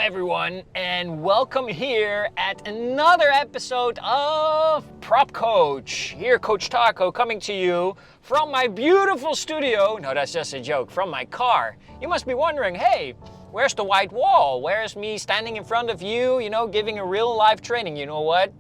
everyone, and welcome here at another episode of Propcoach. Here, Coach Taco coming to you from my beautiful studio. No, that's just a joke. From my car. You must be wondering, hey, where's the white wall? Where's me standing in front of you, giving a real life training? You know what?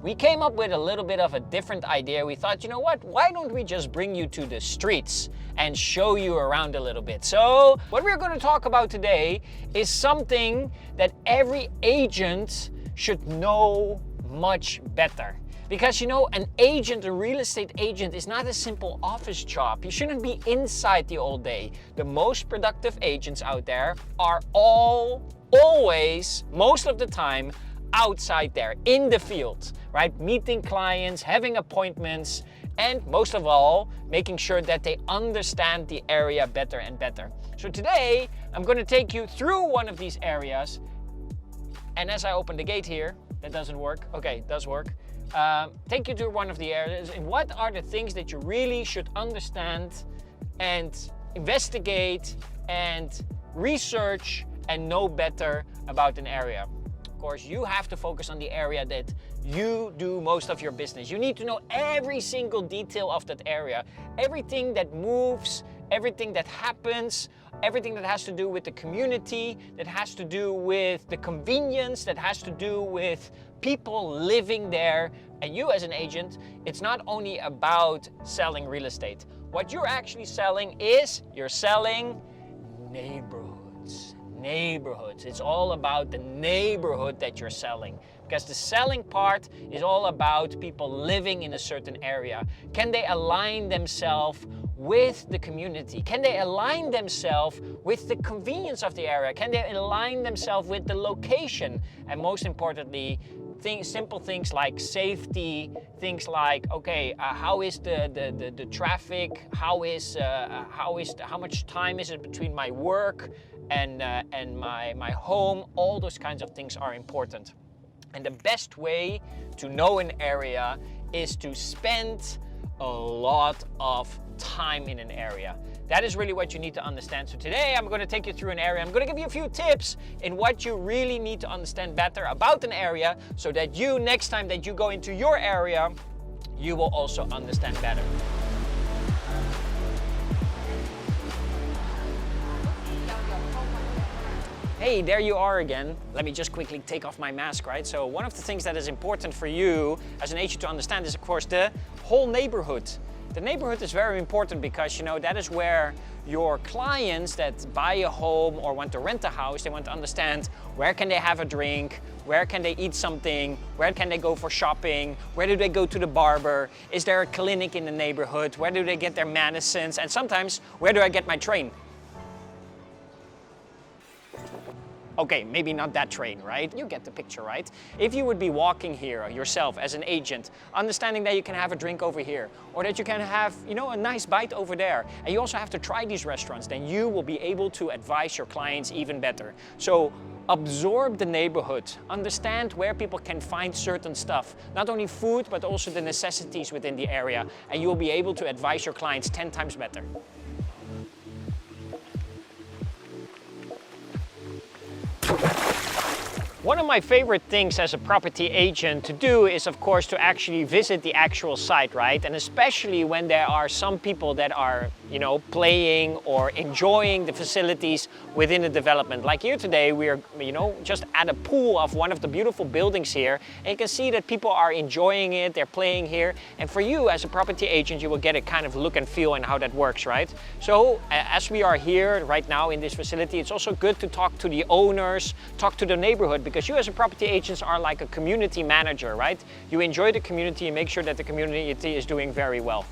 We came up with a little bit of a different idea. We thought, you know what? Why don't we just bring you to the streets and show you around a little bit? So what we're going to talk about today is something that every agent should know much better. Because an agent, a real estate agent, is not a simple office job. You shouldn't be inside the all day. The most productive agents out there are always, most of the time, outside there, in the field, right? Meeting clients, having appointments, and most of all, making sure that they understand the area better and better. So today, I'm going to take you through one of these areas. And as I open the gate here, that doesn't work. Okay, it does work. Take you to one of the areas. And what are the things that you really should understand and investigate and research and know better about an area? Of course, you have to focus on the area that you do most of your business. You need to know every single detail of that area, everything that moves, everything that happens, everything that has to do with the community, that has to do with the convenience, that has to do with people living there. And you as an agent, it's not only about selling real estate. What you're actually selling is you're selling neighborhoods. It's all about the neighborhood that you're selling, because the selling part is all about people living in a certain area. Can they align themselves with the community? Can they align themselves with the convenience of the area? Can they align themselves with the location? And most importantly, simple things like safety, things like, okay, how is the traffic? How much time is it between my work and my home? All those kinds of things are important. And the best way to know an area is to spend a lot of time in an area. That is really what you need to understand. So today I'm going to take you through an area. I'm going to give you a few tips in what you really need to understand better about an area, so that you, next time that you go into your area, you will also understand better. Hey, there you are again. Let me just quickly take off my mask, right? So one of the things that is important for you as an agent to understand is, of course, the whole neighborhood. The neighborhood is very important because, that is where your clients that buy a home or want to rent a house, they want to understand where can they have a drink, where can they eat something, where can they go for shopping, where do they go to the barber, is there a clinic in the neighborhood, where do they get their medicines, and sometimes, where do I get my train? Okay, maybe not that train, right? You get the picture, right? If you would be walking here yourself as an agent, understanding that you can have a drink over here, or that you can have, a nice bite over there, and you also have to try these restaurants, then you will be able to advise your clients even better. So absorb the neighborhood, understand where people can find certain stuff, not only food, but also the necessities within the area, and you'll be able to advise your clients 10 times better. One of my favorite things as a property agent to do is, of course, to actually visit the actual site, right? And especially when there are some people that are, playing or enjoying the facilities within the development. Like here today, we're, just at a pool of one of the beautiful buildings here. And you can see that people are enjoying it, they're playing here. And for you as a property agent, you will get a kind of look and feel and how that works, right? So as we are here right now in this facility, it's also good to talk to the owners, talk to the neighborhood, because you as a property agent are like a community manager, right? You enjoy the community and make sure that the community is doing very well.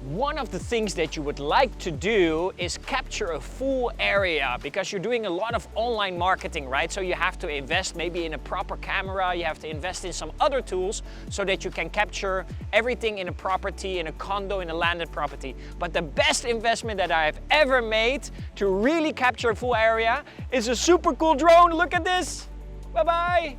One of the things that you would like to do is capture a full area, because you're doing a lot of online marketing, right? So you have to invest maybe in a proper camera, you have to invest in some other tools so that you can capture everything in a property, in a condo, in a landed property. But the best investment that I have ever made to really capture a full area is a super cool drone. Look at this. Bye-bye.